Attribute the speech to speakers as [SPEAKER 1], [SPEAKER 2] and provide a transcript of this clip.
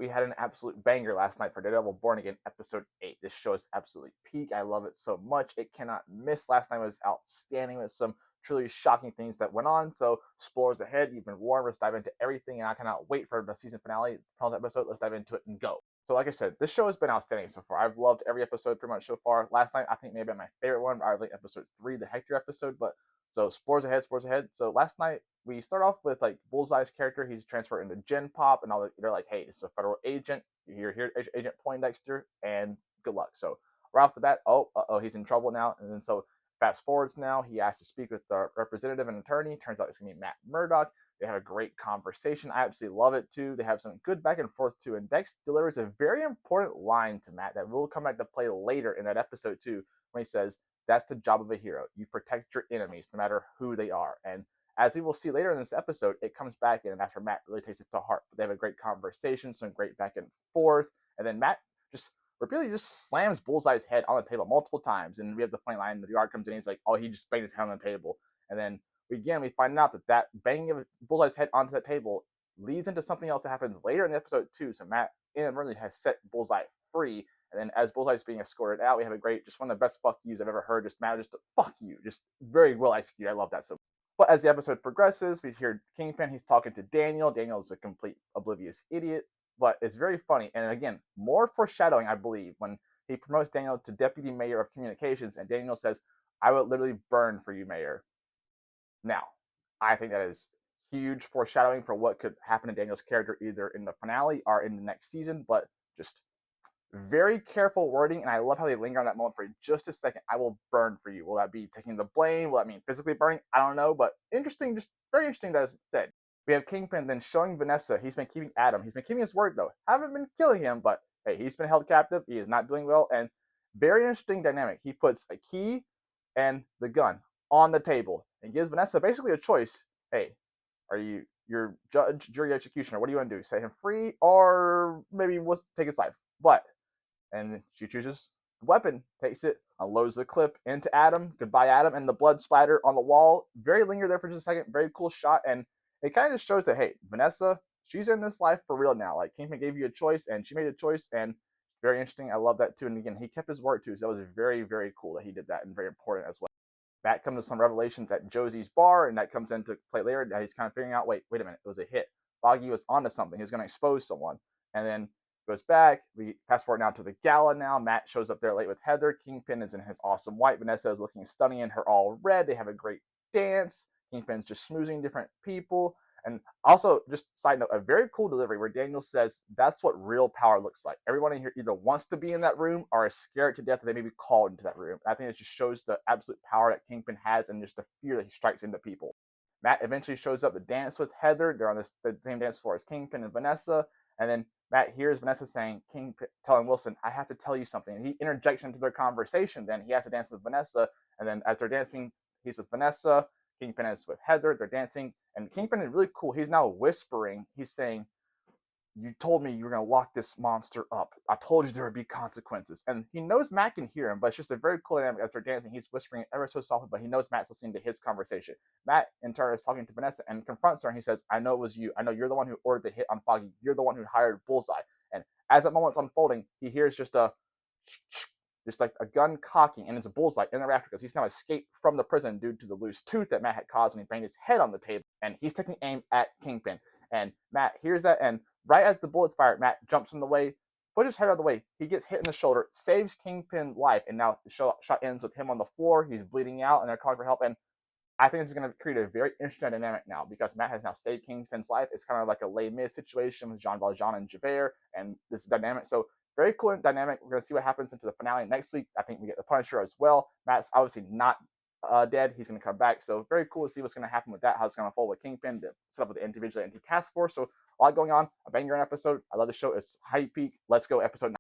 [SPEAKER 1] we had an absolute banger last night for Daredevil Born Again episode 8. This show is absolutely peak. I love it so much. It cannot miss. Last night was outstanding with some truly shocking things that went on. So, spoilers ahead. You've been warned. Let's dive into everything, and I cannot wait for the season finale. Final episode. Let's dive into it and go. So, like I said, this show has been outstanding so far. I've loved every episode pretty much so far. Last night, I think maybe my favorite one. I like episode 3, the Hector episode. But so, spoilers ahead, spoilers ahead. So, last night we start off with like Bullseye's character. He's transferred into Gen Pop, and all they're like, "Hey, it's a federal agent. You're here, Agent Poindexter, and good luck." So right off the bat, he's in trouble now. And then so fast forwards now, he has to speak with the representative and attorney. Turns out it's gonna be Matt Murdock. They have a great conversation. I absolutely love it too. They have some good back and forth too. And Dex delivers a very important line to Matt that will come back to play later in that episode too, when he says, "That's the job of a hero. You protect your enemies, no matter who they are." And as we will see later in this episode, it comes back in, and that's where Matt really takes it to heart. But they have a great conversation, some great back and forth, and then Matt just repeatedly just slams Bullseye's head on the table multiple times. And we have the funny line: the guard comes in, he's like, "Oh, he just banged his head on the table." And then we find out that banging of Bullseye's head onto the table leads into something else that happens later in the episode too. So Matt inadvertently has set Bullseye free. And then as Bullseye's being escorted out, we have a great, just one of the best fuck yous I've ever heard. Just Matt, just fuck you, just very well executed. I love that so. But as the episode progresses, we hear Kingpin. He's talking to Daniel. Daniel is a complete oblivious idiot, but it's very funny. And again, more foreshadowing, I believe, when he promotes Daniel to Deputy Mayor of Communications, and Daniel says, "I would literally burn for you, Mayor." Now, I think that is huge foreshadowing for what could happen to Daniel's character either in the finale or in the next season, but just very careful wording, and I love how they linger on that moment for just a second. "I will burn for you." Will that be taking the blame? Will that mean physically burning? I don't know, but interesting, just very interesting that it's said. We have Kingpin then showing Vanessa he's been keeping Adam. He's been keeping his word, though. Haven't been killing him, but hey, he's been held captive. He is not doing well, and very interesting dynamic. He puts a key and the gun on the table and gives Vanessa basically a choice. Hey, are you your judge, jury, executioner? What do you want to do? Set him free, or maybe we'll take his life? But and she chooses the weapon, takes it, unloads the clip into Adam. Goodbye, Adam, and the blood splatter on the wall. Very linger there for just a second. Very cool shot, and it kind of just shows that hey, Vanessa, she's in this life for real now. Like Kingpin gave you a choice, and she made a choice, and very interesting. I love that too. And again, he kept his word too, so that was very, very cool that he did that, and very important as well. Matt comes to some revelations at Josie's bar, and that comes into play later. That he's kind of figuring out, wait a minute, it was a hit. Foggy was onto something. He was going to expose someone, and then goes back. We fast forward now to the gala now. Matt shows up there late with Heather. Kingpin is in his awesome white. Vanessa is looking stunning in her all red. They have a great dance. Kingpin's just schmoozing different people. And also, just side note, a very cool delivery where Daniel says that's what real power looks like. Everyone in here either wants to be in that room or is scared to death that they may be called into that room. I think it just shows the absolute power that Kingpin has and just the fear that he strikes into people. Matt eventually shows up to dance with Heather. They're on the same dance floor as Kingpin and Vanessa. And then Matt hears Vanessa saying, telling Wilson, "I have to tell you something." And he interjects into their conversation. Then he has to dance with Vanessa. And then as they're dancing, he's with Vanessa. Kingpin is with Heather. They're dancing. And Kingpin is really cool. He's now whispering. He's saying, "You told me you were going to lock this monster up. I told you there would be consequences." And he knows Matt can hear him, but it's just a very cool dynamic as they're dancing. He's whispering ever so softly, but he knows Matt's listening to his conversation. Matt, in turn, is talking to Vanessa and confronts her, and he says, "I know it was you. I know you're the one who ordered the hit on Foggy. You're the one who hired Bullseye." And as that moment's unfolding, he hears just like a gun cocking, and it's a Bullseye in the rafter because he's now escaped from the prison due to the loose tooth that Matt had caused when he banged his head on the table. And he's taking aim at Kingpin. And Matt hears that, and right as the bullets fire, Matt jumps in the way, pushes his head out of the way. He gets hit in the shoulder, saves Kingpin's life, and now the shot ends with him on the floor. He's bleeding out, and they're calling for help. And I think this is going to create a very interesting dynamic now because Matt has now saved Kingpin's life. It's kind of like a Les Mis situation with Jean Valjean and Javert, and this dynamic. So very cool dynamic. We're going to see what happens into the finale next week. I think we get the Punisher as well. Matt's obviously not dead. He's going to come back. So very cool to see what's going to happen with that, how it's going to unfold with Kingpin, to set up with the individual anti-task force. So a lot going on. A banger episode. I love the show. It's high peak. Let's go episode 9.